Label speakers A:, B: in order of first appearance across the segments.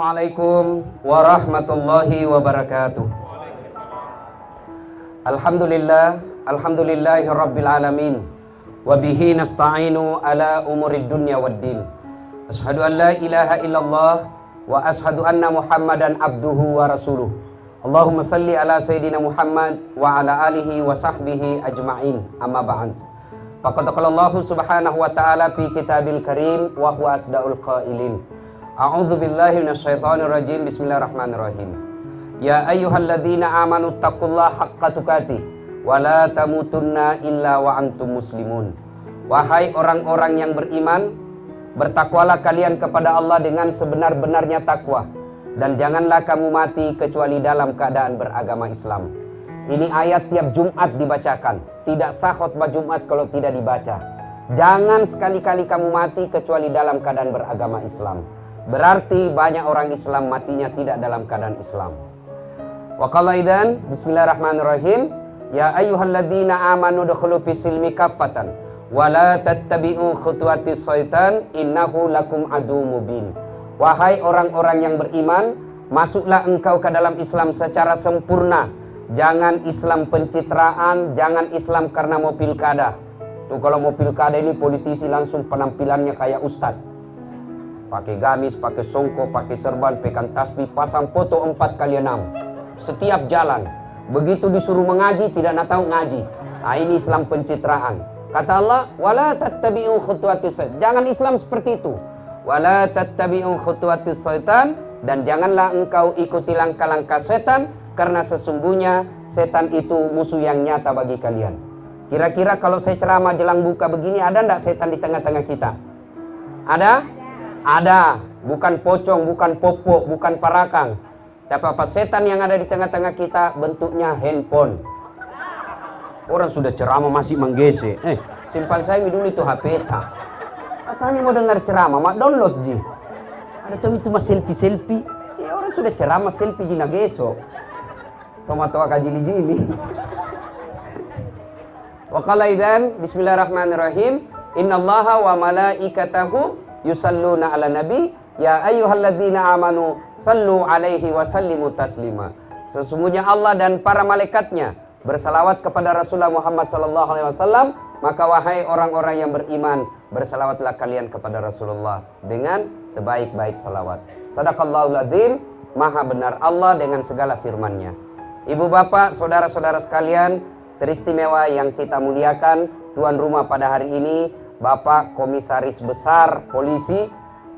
A: Assalamualaikum warahmatullahi wabarakatuh. Alhamdulillahi rabbil alamin. Wabihi nasta'inu ala umurid dunya waddin. Ashhadu an la ilaha illallah wa ashhadu anna Muhammadan abduhu wa rasuluh. Allahumma salli ala Sayyidina Muhammad wa ala alihi wa sahbihi ajma'in. Amma ba'd. Faqad qala Allah subhanahu wa ta'ala fi kitabil karim wa huwa asdaqul qailin. A'udzu billahi minasyaitonir rajim. Bismillahirrahmanirrahim. Ya ayyuhalladzina amanu taqullaha haqqa tuqatih wa la tamutunna illa wa antum muslimun. Wahai orang-orang yang beriman, bertakwalah kalian kepada Allah dengan sebenar-benarnya takwa, dan janganlah kamu mati kecuali dalam keadaan beragama Islam. Ini ayat tiap Jumat dibacakan. Tidak sah khutbah Jumat kalau tidak dibaca. Jangan sekali-kali kamu mati kecuali dalam keadaan beragama Islam. Berarti banyak orang Islam matinya tidak dalam keadaan Islam. Wa qala idzan bismillahirrahmanirrahim. Ya ayyuhalladzina amanu dukhulu fis silmi kaffatan wa la tattabi'u khutuwatis syaitan innahu lakum aduwwum mubin. Wahai orang-orang yang beriman, masuklah engkau ke dalam Islam secara sempurna. Jangan Islam pencitraan, jangan Islam karena mau pilkada. Tuh kalau mau pilkada ini politisi langsung penampilannya kayak ustadz. Pakai gamis, pakai songkok, pakai serban, pegang tasbih, pasang foto 4x6 setiap jalan. Begitu disuruh mengaji tidak nak tahu ngaji. Nah ini Islam pencitraan. Kata Allah, wala tattabi'u khutuwatis syaitan. Jangan Islam seperti itu. Wala tattabi'u khutuwatis syaitan, dan janganlah engkau ikuti langkah-langkah setan, karena sesungguhnya setan itu musuh yang nyata bagi kalian. Kira-kira kalau saya ceramah jelang buka begini, ada enggak setan di tengah-tengah kita? Ada? Ada, bukan pocong, bukan popok, bukan parakang. Tapi apa setan yang ada di tengah-tengah kita bentuknya handphone. Orang sudah ceramah masih menggesek. Simpan saya dulu itu HP ta. Katanya mau dengar ceramah, mak download ji. Ada tuh itu mas selfie. Ya orang sudah ceramah selfie jina gesok. Tomat-tomat kajili-jili. Wa qala idzan bismillahirrahmanirrahim. Innallaha wa malaikatahu yusalluna ala nabi ya ayyuhalladzina amanu sallu alaihi wa sallimu taslima. Sesungguhnya Allah dan para malaikatnya bersalawat kepada Rasulullah Muhammad sallallahu alaihi wasallam, maka wahai orang-orang yang beriman, bersalawatlah kalian kepada Rasulullah dengan sebaik-baik salawat. Sadaqallahul adzim, maha benar Allah dengan segala firman-Nya. Ibu bapak, saudara-saudara sekalian teristimewa yang kita muliakan, tuan rumah pada hari ini Bapak Komisaris Besar Polisi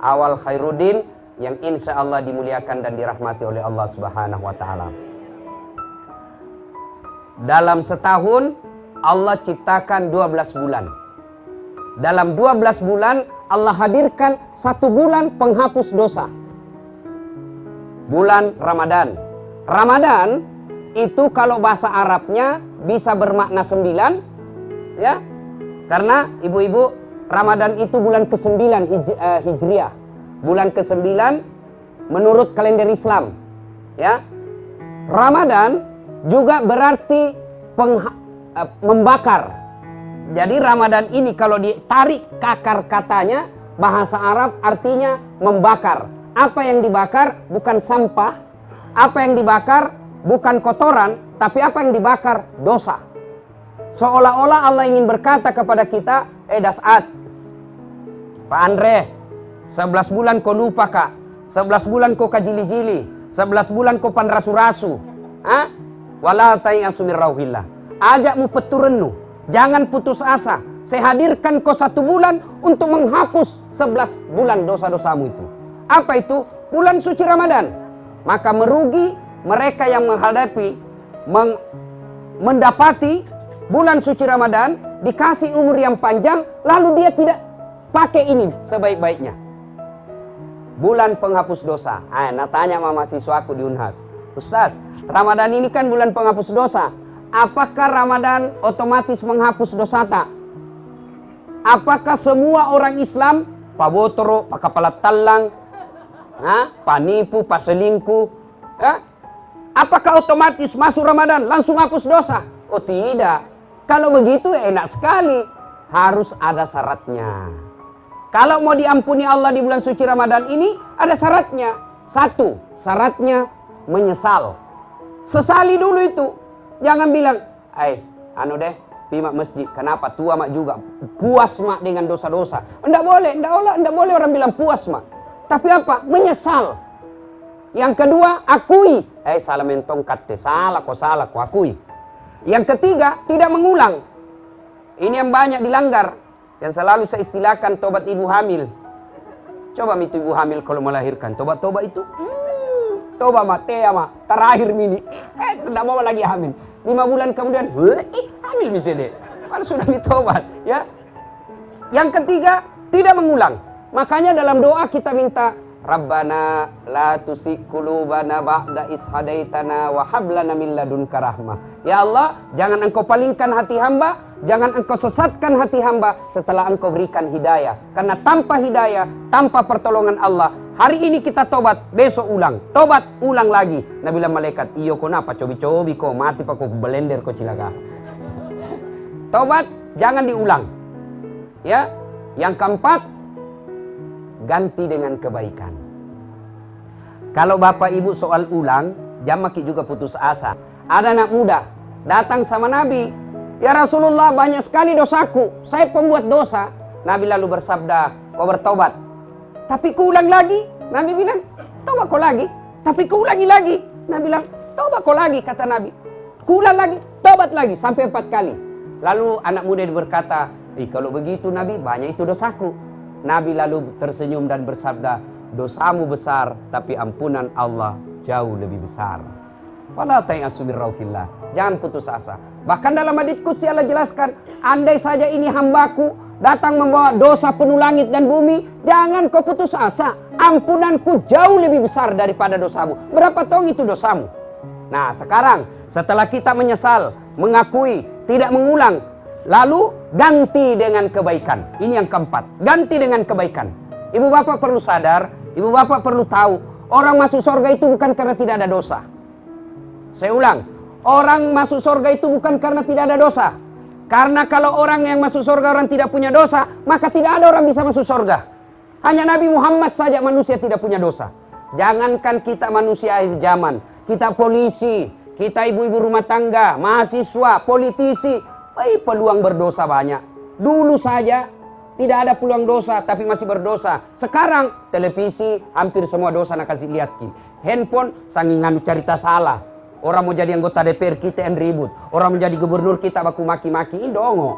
A: Awal Khairuddin, yang insya Allah dimuliakan dan dirahmati oleh Allah Subhanahu wa Ta'ala. Dalam setahun Allah ciptakan 12 bulan. Dalam 12 bulan Allah hadirkan 1 bulan penghapus dosa. Bulan Ramadan. Ramadan itu kalau bahasa Arabnya bisa bermakna 9, ya. Karena ibu-ibu, Ramadan itu bulan ke-9 Hijriah. Bulan ke-9 menurut kalender Islam. Ya. Ramadan juga berarti membakar. Jadi Ramadan ini kalau ditarik ke akar katanya, bahasa Arab artinya membakar. Apa yang dibakar bukan sampah, apa yang dibakar bukan kotoran, tapi apa yang dibakar dosa. Seolah-olah Allah ingin berkata kepada kita, Dasat, Pak Andre, 11 bulan kau lupa kak, 11 bulan kau kajili-jili, 11 bulan kau panrasu-rasu, wala ta'iasu min rauhillah. Ajakmu peturenu, jangan putus asa. Saya hadirkan kau 1 bulan untuk menghapus 11 bulan dosa-dosamu itu. Apa itu? Bulan suci Ramadan. Maka merugi mereka yang mendapati bulan suci Ramadan, dikasih umur yang panjang, lalu dia tidak pakai ini sebaik-baiknya. Bulan penghapus dosa. Nah tanya sama mahasiswaku di Unhas, Ustaz, Ramadan ini kan bulan penghapus dosa. Apakah Ramadan otomatis menghapus dosa tak? Apakah semua orang Islam, Pak Botoro, Pak Kepala Talang, Pak Nipu, Pak Selingkuh, apakah otomatis masuk Ramadan langsung hapus dosa? Oh tidak. Kalau begitu enak sekali. Harus ada syaratnya. Kalau mau diampuni Allah di bulan suci Ramadan ini, ada syaratnya. Satu, syaratnya menyesal. Sesali dulu itu. Jangan bilang, anu deh, pi mak masjid. Kenapa? Tua mak juga. Puas mak dengan dosa-dosa. Enggak boleh orang bilang puas mak. Tapi apa? Menyesal. Yang kedua, akui. Salah mentong kate. Salah ko, akui. Yang ketiga, tidak mengulang. Ini yang banyak dilanggar. Yang selalu saya istilahkan tobat ibu hamil. Coba itu ibu hamil kalau melahirkan. Tobat itu. Toba mate ama. Terakhir mini. Tidak mau lagi hamil. 5 bulan kemudian. Hamil misalnya. Kan sudah ditobat. Ya. Yang ketiga, tidak mengulang. Makanya dalam doa kita minta. Rabbana la tusik qulubana ba'da is hadaitana wa hab lana min ladunka rahmah. Ya Allah, jangan engkau palingkan hati hamba, jangan engkau sesatkan hati hamba setelah engkau berikan hidayah. Karena tanpa hidayah, tanpa pertolongan Allah, hari ini kita tobat, besok ulang. Tobat, ulang lagi. Nabi bilang malaikat, iyo kenapa cobi-cobi kau mati pak kau belender kau cilaka. Tobat, jangan diulang. Ya. Yang keempat, ganti dengan kebaikan. Kalau bapak ibu soal ulang, jangan maki juga putus asa. Ada anak muda datang sama Nabi, ya Rasulullah banyak sekali dosaku, saya pembuat dosa. Nabi lalu bersabda, kau bertobat. Tapi keulang lagi. Nabi bilang, tobat kau lagi. Tapi keulangi lagi. Nabi bilang, tobat kau lagi, kata Nabi. Keulang lagi, tobat lagi, sampai 4 kali. Lalu anak muda berkata, kalau begitu Nabi, banyak itu dosaku. Nabi lalu tersenyum dan bersabda, dosamu besar, tapi ampunan Allah jauh lebih besar. Wala ta'asu min rauhillah. Jangan putus asa. Bahkan dalam hadits qudsi Allah jelaskan, andai saja ini hambaku datang membawa dosa penuh langit dan bumi, jangan kau putus asa. Ampunanku jauh lebih besar daripada dosamu. Berapa tong itu dosamu? Nah sekarang, setelah kita menyesal, mengakui, tidak mengulang, lalu ganti dengan kebaikan. Ini yang keempat. Ganti dengan kebaikan. Ibu bapak perlu sadar, ibu bapak perlu tahu, orang masuk surga itu bukan karena tidak ada dosa. Saya ulang, orang masuk surga itu bukan karena tidak ada dosa. Karena kalau orang yang masuk surga orang tidak punya dosa, maka tidak ada orang bisa masuk surga. Hanya Nabi Muhammad saja manusia tidak punya dosa. Jangankan kita manusia akhir zaman, kita polisi, kita ibu-ibu rumah tangga, mahasiswa, politisi, peluang berdosa banyak. Dulu saja tidak ada peluang dosa tapi masih berdosa. Sekarang televisi hampir semua dosa nak kasih lihat ki. Handphone sangingan cerita salah. Orang mau jadi anggota DPR kita yang ribut. Orang menjadi gubernur kita baku maki-maki indongo.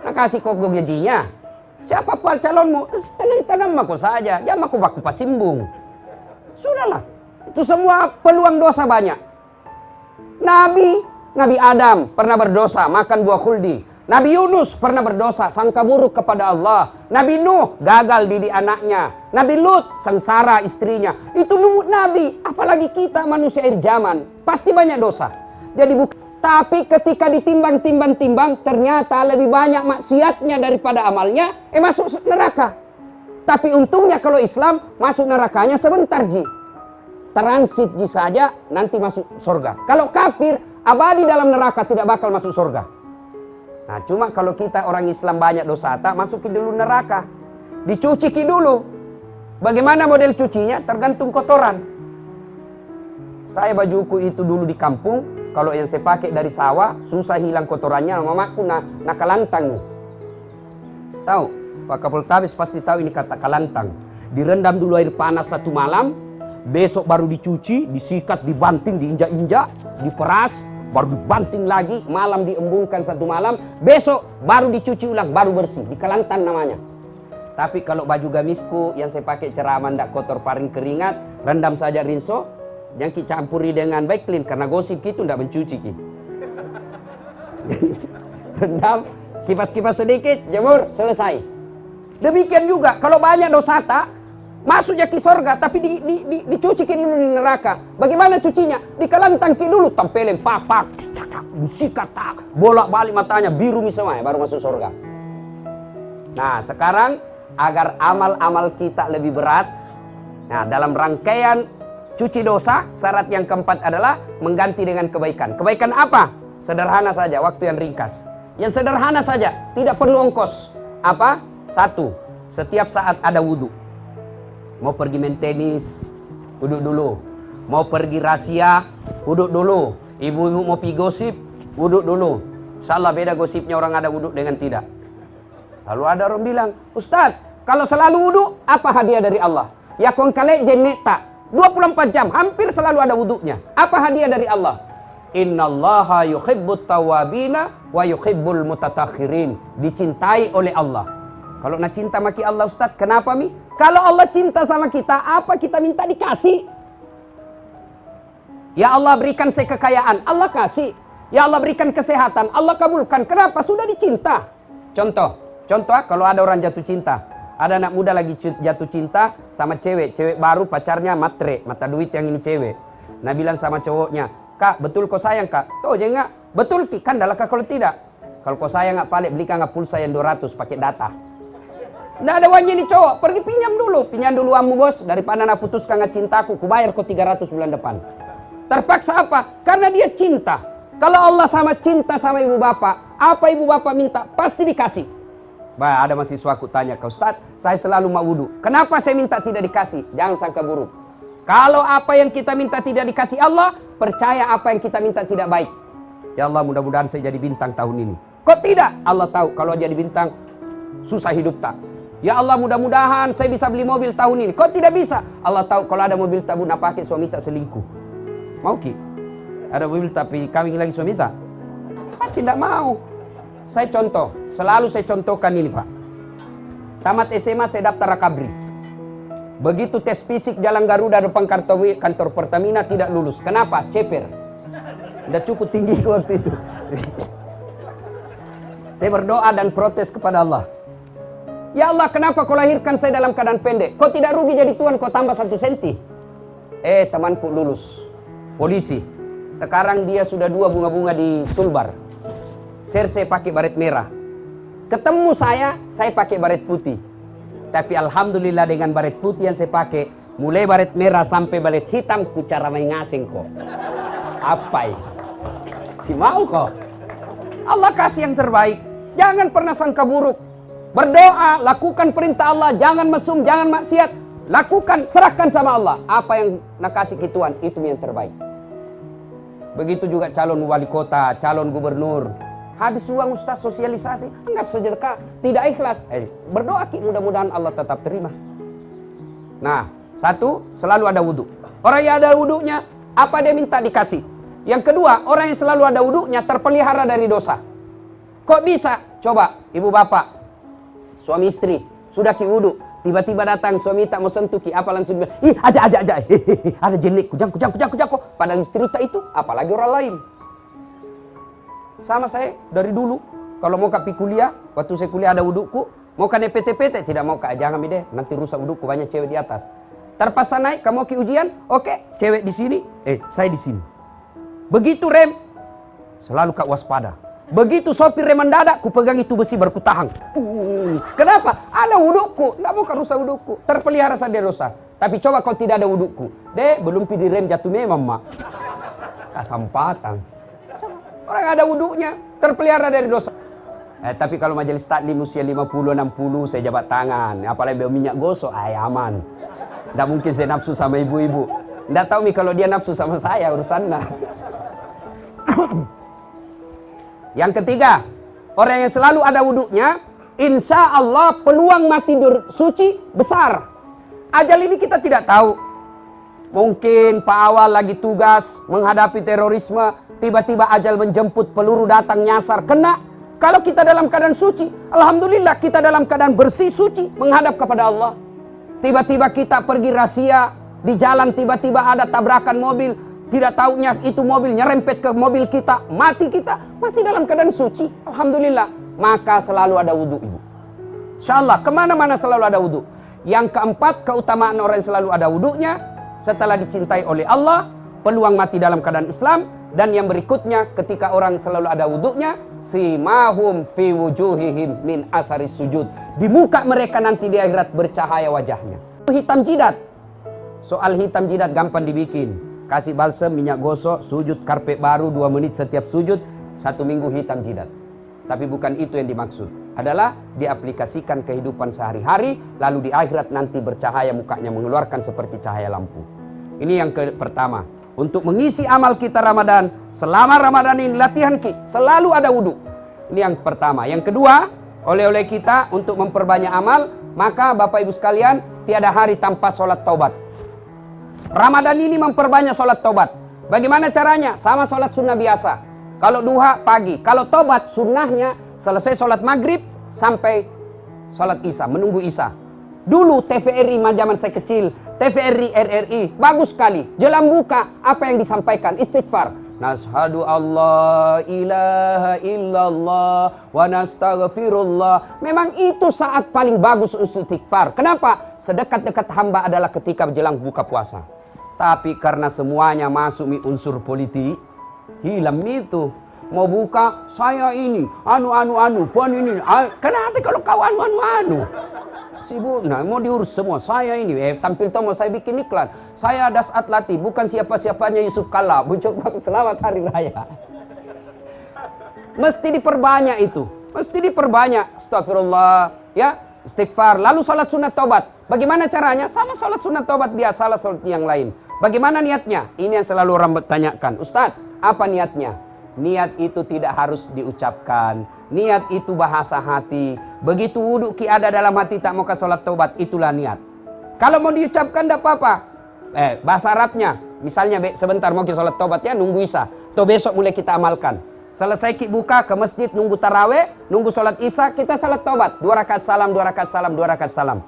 A: Nak kasih kok gajinya. Siapa pun calonmu? Tanam aku saja. Jangan aku baku pasimbung. Sudahlah. Itu semua peluang dosa banyak. Nabi Adam pernah berdosa, makan buah khuldi. Nabi Yunus pernah berdosa, sangka buruk kepada Allah. Nabi Nuh gagal didik anaknya. Nabi Lut sengsara istrinya. Itu Nabi, apalagi kita manusia akhir zaman. Pasti banyak dosa. Jadi tapi ketika ditimbang-timbang, ternyata lebih banyak maksiatnya daripada amalnya, masuk neraka. Tapi untungnya kalau Islam, masuk nerakanya sebentar ji. Transit ji saja, nanti masuk surga. Kalau kafir, abadi dalam neraka, tidak bakal masuk surga. Nah cuma kalau kita orang Islam banyak dosa, tak masukin dulu neraka. Dicuci dulu. Bagaimana model cucinya? Tergantung kotoran. Saya bajuku itu dulu di kampung, kalau yang saya pakai dari sawah, susah hilang kotorannya. Mamaku nakalantang. Tahu? Pak Kapoltabes pasti tahu ini kata kalantang. Direndam dulu air panas 1 malam, besok baru dicuci, disikat, dibanting, diinjak-injak, diperas, baru dibanting lagi, malam diembunkan 1 malam, besok baru dicuci ulang, baru bersih, dikalantang namanya. Tapi kalau baju gamisku yang saya pakai ceraman, tidak kotor paring keringat, rendam saja rinso, yang kita campuri dengan baik clean, karena gosip itu tidak mencuci ki. Rendam, kipas-kipas sedikit, jemur, selesai. Demikian juga kalau banyak dosa tak, masuk ke surga, tapi dicuci dulu di neraka. Bagaimana cucinya? Dikalantang dulu, tempelin papak, disikat, bolak-balik matanya, biru misalnya, baru masuk surga. Nah sekarang agar amal-amal kita lebih berat, nah dalam rangkaian cuci dosa, syarat yang keempat adalah mengganti dengan kebaikan. Kebaikan apa? Sederhana saja, waktu yang ringkas. Yang sederhana saja, tidak perlu ongkos. Apa? 1, setiap saat ada wudhu. Mau pergi main tenis, duduk dulu. Mau pergi rahasia, duduk dulu. Ibu-ibu mau pergi gosip, duduk dulu. Insyaallah beda gosipnya orang ada wuduk dengan tidak. Lalu ada orang bilang, Ustaz, kalau selalu wuduk, apa hadiah dari Allah? Ya kon kale jenek tak. 24 jam, hampir selalu ada wuduknya. Apa hadiah dari Allah? Innallaha yuhibbut tawabina wa yuhibbul mutatakhirin. Dicintai oleh Allah. Kalau nak cinta maki Allah Ustaz, kenapa mi? Kalau Allah cinta sama kita, apa kita minta dikasih? Ya Allah berikan saya kekayaan, Allah kasih. Ya Allah berikan kesehatan, Allah kabulkan. Kenapa? Sudah dicinta. Contoh kalau ada orang jatuh cinta. Ada anak muda lagi jatuh cinta sama cewek baru pacarnya matre, mata duit yang ini cewek. Nah bilang sama cowoknya, Kak betul kau sayang kak? Tuh aja enggak, betul ki, kan dalam kalau tidak. Kalau kau sayang enggak balik belikan enggak pulsa yang 200 pakai data. Nggak ada uangnya nih cowok, pergi pinjam dulu amu bos, daripada nak putuskan nggak cintaku, ku bayar kau 300 bulan depan. Terpaksa apa? Karena dia cinta. Kalau Allah sama cinta sama ibu bapak, apa ibu bapak minta pasti dikasih. Bah, ada mahasiswa aku tanya ke Ustaz, saya selalu mau wudhu. Kenapa saya minta tidak dikasih? Jangan sangka buruk. Kalau apa yang kita minta tidak dikasih Allah, percaya apa yang kita minta tidak baik. Ya Allah, mudah-mudahan saya jadi bintang tahun ini. Kok tidak? Allah tahu kalau jadi bintang susah hidup tak. Ya Allah, mudah-mudahan saya bisa beli mobil tahun ini. Kok tidak bisa? Allah tahu kalau ada mobil tak guna pakai suami tak selingkuh. Mau ki? Ada mobil tapi kawin lagi suami tak? Pasti tidak mau. Saya contoh, selalu saya contohkan ini Pak. Tamat SMA saya daftar Rakabri. Begitu tes fisik Jalan Garuda depan kantor Pertamina tidak lulus. Kenapa? Ceper. Tidak cukup tinggi waktu itu. Saya berdoa dan protes kepada Allah. Ya Allah, kenapa kau lahirkan saya dalam keadaan pendek? Kau tidak rugi jadi Tuhan, kau tambah 1 senti. Temanku lulus. Polisi. Sekarang dia sudah 2 bunga-bunga di Sulbar. Saya pakai baret merah. Ketemu saya pakai baret putih. Tapi alhamdulillah dengan baret putih yang saya pakai, mulai baret merah sampai baret hitam, ku cara main ngasing kok. Apa ini? Si mau kok. Allah kasih yang terbaik. Jangan pernah sangka buruk. Berdoa, lakukan perintah Allah, jangan mesum, jangan maksiat. Lakukan, serahkan sama Allah. Apa yang nak kasih ke Tuhan, itu yang terbaik. Begitu juga calon wali kota, calon gubernur. Habis uang ustaz sosialisasi, anggap sedekah, tidak ikhlas. Berdoa ki, mudah-mudahan Allah tetap terima. Nah, 1, selalu ada wudhu. Orang yang ada wudhunya, apa dia minta dikasih. Yang kedua, orang yang selalu ada wudhunya terpelihara dari dosa. Kok bisa? Coba, ibu bapak, suami istri, sudah ki wudhu, tiba-tiba datang suami tak mau sentuh ki, apa langsung bilang, ih aja, ada jenik, kujang, padahal istri tak itu, apalagi orang lain. Sama saya dari dulu, kalau mau kapi kuliah, waktu saya kuliah ada wudhuku, mau kan PT, tidak mau kak, jangan deh, nanti rusak wudhuku, banyak cewek di atas. Terpaksa naik, kamu ke ujian, oke, cewek di sini, saya di sini. Begitu rem, selalu kak waspada. Begitu sopir rem mendadak, ku pegang itu besi baru ku tahan. Kenapa? Ada wudhuku, tidak mau kak rusak wudhuku, terpelihara saja dosa. Tapi coba kalau tidak ada wudhuku, belum pilih rem jatuh memang mak. Kasampatan. Orang ada wudhunya, terpelihara dari dosa. Tapi kalau majelis taklim usia 50-60, saya jabat tangan. Apalagi bawa minyak gosok, aman. Tidak mungkin saya nafsu sama ibu-ibu. Tidak tahu nih kalau dia nafsu sama saya, urusannya. Yang ketiga, orang yang selalu ada wudhunya, insya Allah peluang mati suci besar. Ajal ini kita tidak tahu. Mungkin Pak Awal lagi tugas menghadapi terorisme, tiba-tiba ajal menjemput, peluru datang nyasar, kena. Kalau kita dalam keadaan suci, alhamdulillah kita dalam keadaan bersih suci menghadap kepada Allah. Tiba-tiba kita pergi rahasia di jalan, tiba-tiba ada tabrakan mobil, tidak tahunya itu mobil nyerempet ke mobil kita, mati dalam keadaan suci, alhamdulillah. Maka selalu ada wudhu ibu. Insyaallah kemana-mana selalu ada wudhu. Yang keempat, keutamaan orang yang selalu ada wudhunya, setelah dicintai oleh Allah, peluang mati dalam keadaan Islam. Dan yang berikutnya, ketika orang selalu ada wudhunya, simahum fi wujuhihim min asari sujud. Di muka mereka nanti di akhirat bercahaya wajahnya. Hitam jidat. Soal hitam jidat gampang dibikin. Kasih balsem, minyak gosok, sujud karpet baru 2 menit setiap sujud, 1 minggu hitam jidat. Tapi bukan itu yang dimaksud. Adalah diaplikasikan kehidupan sehari-hari, lalu di akhirat nanti bercahaya mukanya mengeluarkan seperti cahaya lampu. Ini yang pertama. Untuk mengisi amal kita Ramadan, selama Ramadan ini latihan selalu ada wudhu. Ini yang pertama. Yang kedua, oleh-oleh kita untuk memperbanyak amal, maka Bapak Ibu sekalian, tiada hari tanpa sholat taubat. Ramadan ini memperbanyak sholat taubat. Bagaimana caranya? Sama sholat sunnah biasa. Kalau duha pagi, kalau taubat sunnahnya selesai sholat maghrib sampai sholat isya, menunggu isya. Dulu TVRI zaman saya kecil, TVRI RRI, bagus sekali. Jelang buka, apa yang disampaikan? Istighfar. Nashhadu Allah ilaha illallah wa nastaghfirullah. Memang itu saat paling bagus istighfar. Kenapa? Sedekat-dekat hamba adalah ketika menjelang buka puasa. Tapi karena semuanya masuk unsur politik, hilang itu. Mau buka, saya ini, puan ini. Kenapa kalau kau anu? Sibuk, nah mau diurus semua. Saya ini, tampil tomo saya bikin iklan. Saya Dasat Latif, bukan siapa-siapanya Yusuf Kala. Mencoba selamat hari raya. Mesti diperbanyak itu. Mesti diperbanyak. Astagfirullah. Ya, istighfar. Lalu salat sunat taubat. Bagaimana caranya? Sama salat sunat taubat biasa, salat yang lain. Bagaimana niatnya? Ini yang selalu orang bertanyakan. Ustadz, apa niatnya? Niat itu tidak harus diucapkan. Niat itu bahasa hati. Begitu wudhu ada dalam hati tak mau ke sholat taubat, itulah niat. Kalau mau diucapkan tidak apa-apa. Bahasa Arabnya, misalnya sebentar mau ke sholat taubat ya, nunggu isya. Atau besok mulai kita amalkan. Selesai kita buka ke masjid, nunggu taraweh, nunggu sholat isya, kita sholat taubat. 2 rakaat salam, 2 rakaat salam, 2 rakaat salam.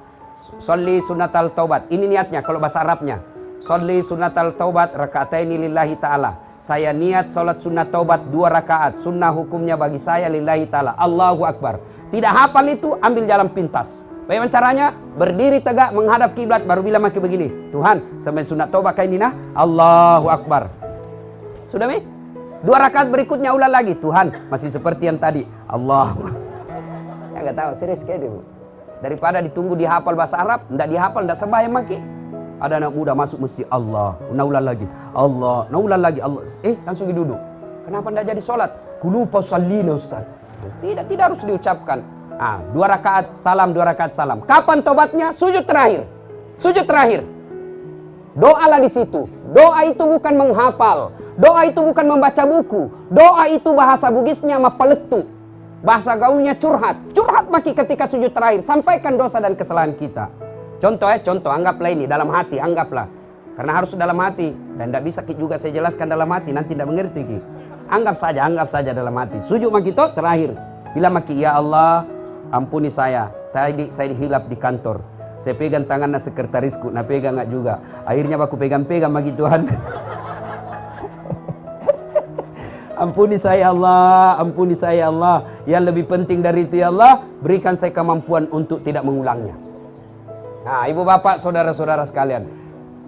A: Sholli sunatal taubat. Ini niatnya kalau bahasa Arabnya. Sholli sunatal taubat raka'ataini lillahi ta'ala. Saya niat sholat sunat taubat 2 rakaat. Sunnah hukumnya bagi saya lillahi ta'ala. Allahu Akbar. Tidak hafal itu, ambil jalan pintas. Bagaimana caranya? Berdiri tegak menghadap kiblat baru bilang maki begini. Tuhan, sampai sunat taubat kayak ini nah. Allahu Akbar. Sudah mi? 2 rakaat berikutnya ulang lagi. Tuhan, masih seperti yang tadi. Allah. Ya nggak tahu, serius kayak itu. Daripada ditunggu dihafal bahasa Arab, enggak dihafal, enggak sembahyang maki. Ada anak muda masuk masjid, Allah, naulan lagi, Allah, naulan lagi, Allah. Langsung duduk. Kenapa tidak jadi sholat? Kulupa sallina Ustaz. Tidak harus diucapkan. 2 rakaat salam, 2 rakaat salam. Kapan tobatnya? Sujud terakhir. Sujud terakhir. Doalah di situ. Doa itu bukan menghafal. Doa itu bukan membaca buku. Doa itu bahasa Bugisnya mapaletu. Bahasa gaulnya curhat. Curhat maki ketika sujud terakhir. Sampaikan dosa dan kesalahan kita. Contoh anggaplah ini dalam hati, anggaplah. Karena harus dalam hati. Dan tidak bisa juga saya jelaskan dalam hati, nanti tidak mengerti. Anggap saja dalam hati. Sujud maki itu terakhir. Bila maki, ya Allah, ampuni saya. Tadi saya dihilap di kantor. Saya pegang tangannya sekretarisku, nah pegang nggak juga. Akhirnya aku pegang-pegang maki Tuhan. Ampuni saya Allah. Yang lebih penting dari itu ya Allah, berikan saya kemampuan untuk tidak mengulangnya. Nah, ibu bapak, saudara-saudara sekalian.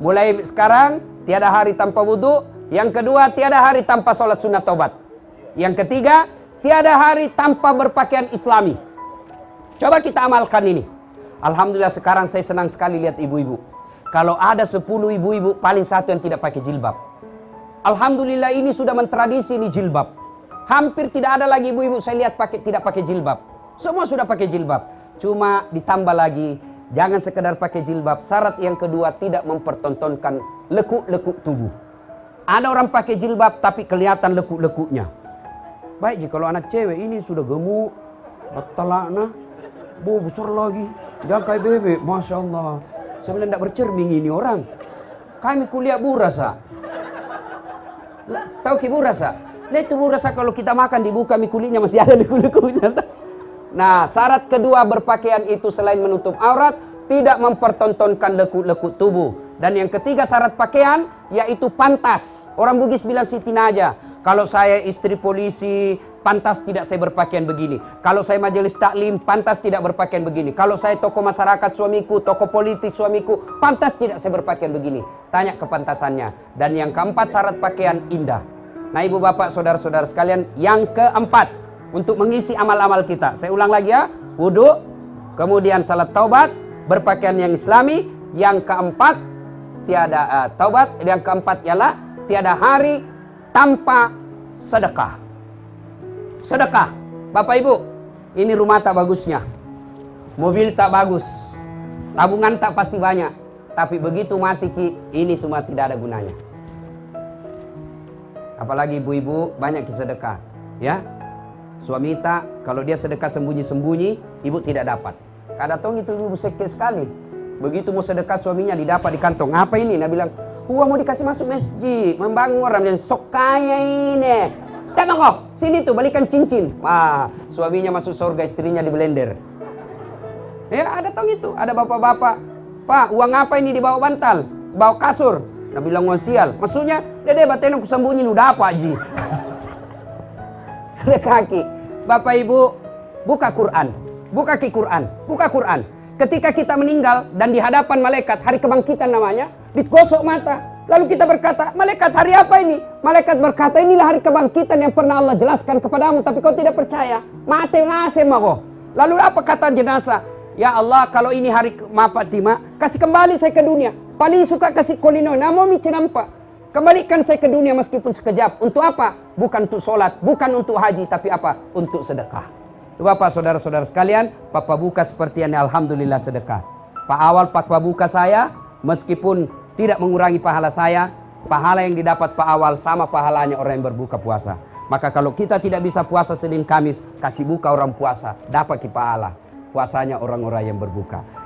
A: Mulai sekarang, tiada hari tanpa wudhu. Yang kedua, tiada hari tanpa sholat sunat taubat. Yang ketiga, tiada hari tanpa berpakaian islami. Coba kita amalkan ini. Alhamdulillah sekarang saya senang sekali lihat ibu-ibu. Kalau ada 10 ibu-ibu, paling 1 yang tidak pakai jilbab. Alhamdulillah ini sudah mentradisi ini jilbab. Hampir tidak ada lagi ibu-ibu saya lihat tidak pakai jilbab. Semua sudah pakai jilbab. Cuma ditambah lagi, jangan sekedar pakai jilbab. Syarat yang kedua, tidak mempertontonkan lekuk-lekuk tubuh. Ada orang pakai jilbab tapi kelihatan lekuk-lekuknya. Baik jika kalau anak cewek ini sudah gemuk, talakna, besar lagi, jangan kayak bebek, masya Allah. Sebenarnya tidak bercermin ini orang. Kami kuliah burasa. Tahu ki burasa? Nah itu burasa kalau kita makan dibuka kulitnya masih ada lekuk-lekuknya. Nah, syarat kedua berpakaian itu selain menutup aurat, tidak mempertontonkan lekuk-lekuk tubuh. Dan yang ketiga syarat pakaian, yaitu pantas. Orang Bugis bilang Siti Naja, kalau saya istri polisi, pantas tidak saya berpakaian begini. Kalau saya majelis taklim, pantas tidak berpakaian begini. Kalau saya tokoh masyarakat suamiku, tokoh politis suamiku, pantas tidak saya berpakaian begini. Tanya kepantasannya. Dan yang keempat syarat pakaian indah. Nah ibu bapak saudara-saudara sekalian, yang keempat, untuk mengisi amal-amal kita. Saya ulang lagi ya. Wudhu, kemudian salat taubat, berpakaian yang islami. Yang keempat, tiada taubat. Yang keempat ialah tiada hari tanpa sedekah. Sedekah. Bapak ibu, ini rumah tak bagusnya. Mobil tak bagus. Tabungan tak pasti banyak. tapi begitu mati ki, ini semua tidak ada gunanya. Apalagi ibu-ibu banyak sedekah, ya. Suami tak, kalau dia sedekah sembunyi-sembunyi, ibu tidak dapat. Kada tong itu ibu sekte sekali. Begitu mau sedekah suaminya didapat di kantong. Apa ini? Nah bilang, uang mau dikasih masuk masjid, membangun orang yang sok kaya ini. Datang kok, sini tuh balikan cincin. Wah, suaminya masuk surga, istrinya di blender. Ya ada tong itu, ada bapak-bapak. Pak, uang apa ini dibawa bantal, bawa kasur. Nah bilang uang sial. Maksudnya, dede baten aku sembunyi udah apa Ji? Sedekah ki. Bapak Ibu, buka Quran. Buka ki Quran. Buka Quran. Ketika kita meninggal dan di hadapan malaikat, hari kebangkitan namanya, digosok mata. Lalu kita berkata, malaikat hari apa ini? Malaikat berkata, inilah hari kebangkitan yang pernah Allah jelaskan kepadamu, tapi kau tidak percaya. Mati ngasih mako. Lalu apa kata jenazah? Ya Allah, kalau ini hari mapatima, kasih kembali saya ke dunia. Paling suka kasih kolino, namo mi nampak. Kembalikan saya ke dunia meskipun sekejap. Untuk apa? Bukan untuk sholat, bukan untuk haji, tapi apa? Untuk sedekah. Bapak, saudara-saudara sekalian, Papa buka seperti ini, alhamdulillah sedekah. Pak awal Papa buka saya, meskipun tidak mengurangi pahala saya, pahala yang didapat Pak awal sama pahalanya orang yang berbuka puasa. Maka kalau kita tidak bisa puasa Senin Kamis, kasih buka orang puasa, dapat pahala. Puasanya orang-orang yang berbuka.